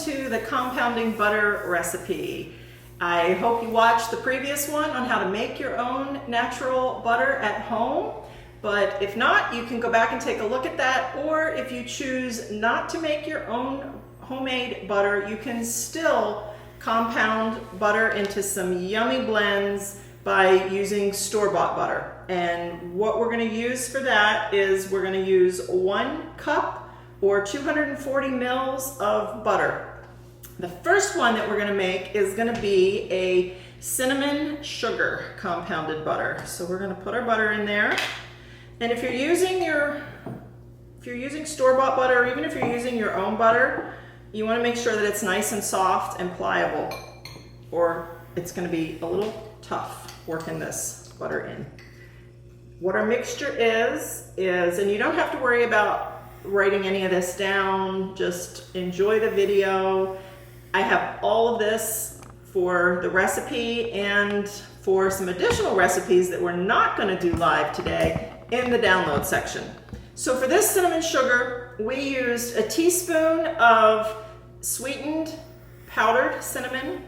to the compounding butter recipe. I hope you watched the previous one on how to make your own natural butter at home. But if not, you can go back and take a look at that. Or if you choose not to make your own homemade butter, you can still compound butter into some yummy blends by using store-bought butter. And what we're going to use for that is we're going to use 1 cup or 240 mils of butter. The first one that we're going to make is going to be a cinnamon sugar compounded butter. So we're going to put our butter in there. And if you're using store-bought butter, or even if you're using your own butter, you want to make sure that it's nice and soft and pliable, or it's going to be a little tough working this butter in. What our mixture is, and you don't have to worry about writing any of this down, just enjoy the video. I have all of this for the recipe and for some additional recipes that we're not going to do live today in the download section. So for this cinnamon sugar, we used a teaspoon of sweetened powdered cinnamon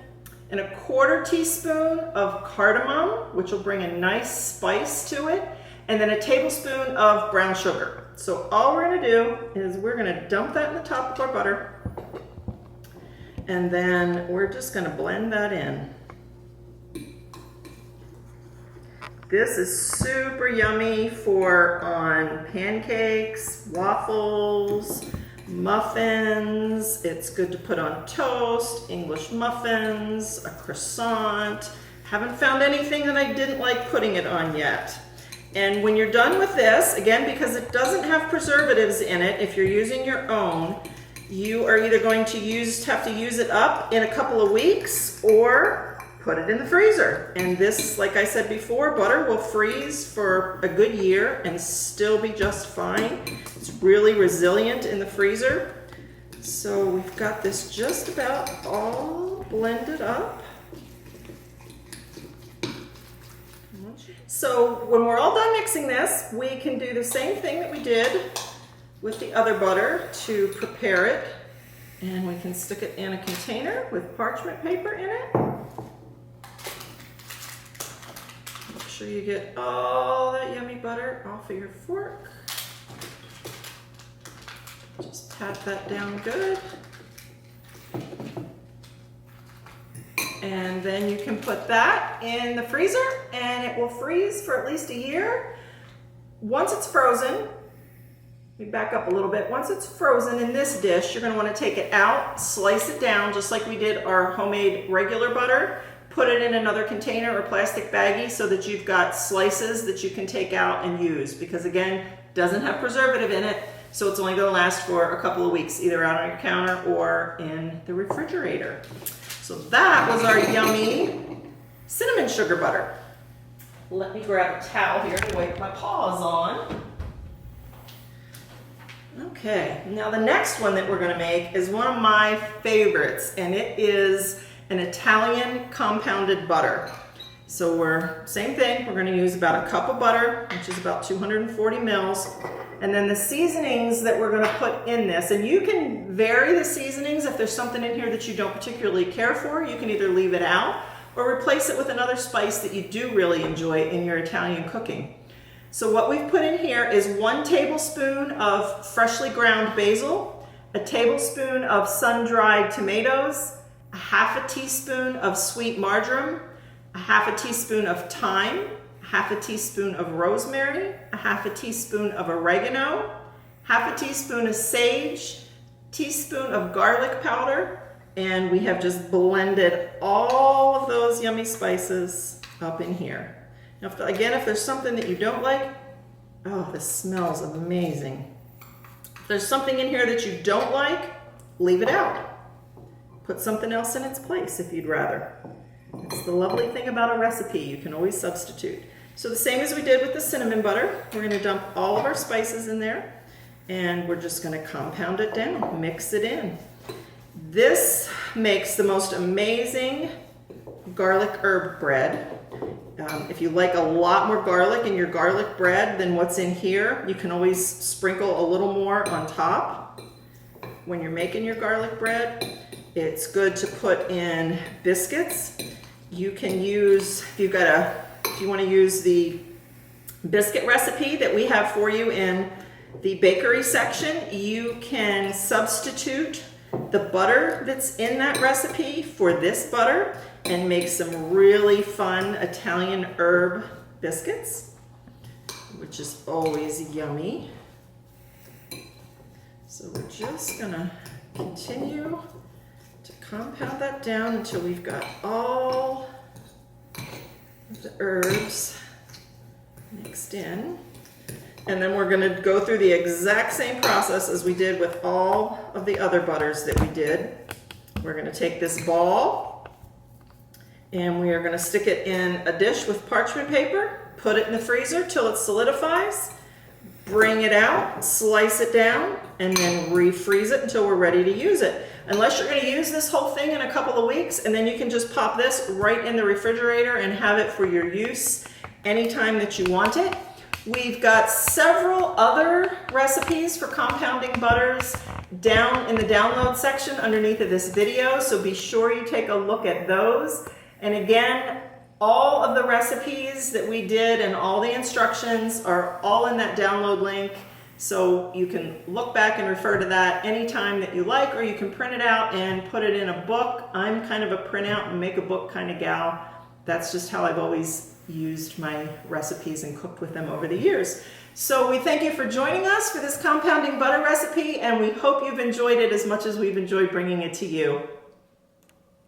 and a 1/4 teaspoon of cardamom, which will bring a nice spice to it, and then a tablespoon of brown sugar. So all we're going to do is we're going to dump that in the top of our butter, and then we're just going to blend that in. This is super yummy for on pancakes, waffles, muffins. It's good to put on toast, English muffins, a croissant. Haven't found anything that I didn't like putting it on yet. And when you're done with this, again, because it doesn't have preservatives in it, if you're using your own, you are either going to have to use it up in a couple of weeks or put it in the freezer. And this, like I said before, butter will freeze for a good year and still be just fine. It's really resilient in the freezer. So we've got this just about all blended up. So when we're all done mixing this, we can do the same thing that we did with the other butter to prepare it. And we can stick it in a container with parchment paper in it. Make sure you get all that yummy butter off of your fork. Just pat that down good. And then you can put that in the freezer and it will freeze for at least a year. Once it's frozen, let me back up a little bit. Once it's frozen in this dish, you're going to want to take it out, slice it down just like we did our homemade regular butter. Put it in another container or plastic baggie so that you've got slices that you can take out and use, because again, it doesn't have preservative in it, so it's only going to last for a couple of weeks, either out on your counter or in the refrigerator. So that was our yummy cinnamon sugar butter. Let me grab a towel here to wipe my paws on. Okay, now the next one that we're going to make is one of my favorites, and it is an Italian compounded butter. So same thing, we're going to use about a cup of butter, which is about 240 mils. And then the seasonings that we're going to put in this, and you can vary the seasonings if there's something in here that you don't particularly care for. You can either leave it out or replace it with another spice that you do really enjoy in your Italian cooking. So what we've put in here is 1 tablespoon of freshly ground basil, a tablespoon of sun-dried tomatoes, a 1/2 teaspoon of sweet marjoram, a 1/2 teaspoon of thyme, 1/2 teaspoon of rosemary, a 1/2 teaspoon of oregano, 1/2 teaspoon of sage, teaspoon of garlic powder, and we have just blended all of those yummy spices up in here. Now, if there's something that you don't like, oh, this smells amazing. If there's something in here that you don't like, leave it out. Put something else in its place if you'd rather. It's the lovely thing about a recipe. You can always substitute. So the same as we did with the cinnamon butter, we're going to dump all of our spices in there, and we're just going to compound it down, mix it in. This makes the most amazing garlic herb bread. If you like a lot more garlic in your garlic bread than what's in here, you can always sprinkle a little more on top when you're making your garlic bread. It's good to put in biscuits. You can use, if you want to use the biscuit recipe that we have for you in the bakery section, you can substitute the butter that's in that recipe for this butter and make some really fun Italian herb biscuits, which is always yummy. So we're just gonna continue to compound that down until we've got all of the herbs mixed in. And then we're gonna go through the exact same process as we did with all of the other butters that we did. We're gonna take this ball and we are gonna stick it in a dish with parchment paper, put it in the freezer till it solidifies, bring it out, slice it down, and then refreeze it until we're ready to use it. Unless you're gonna use this whole thing in a couple of weeks, and then you can just pop this right in the refrigerator and have it for your use anytime that you want it. We've got several other recipes for compounding butters down in the download section underneath of this video, so be sure you take a look at those. And again, all of the recipes that we did and all the instructions are all in that download link, so you can look back and refer to that anytime that you like, or you can print it out and put it in a book. I'm kind of a print out and make a book kind of gal. That's just how I've always used my recipes and cooked with them over the years. So we thank you for joining us for this compounding butter recipe, and we hope you've enjoyed it as much as we've enjoyed bringing it to you.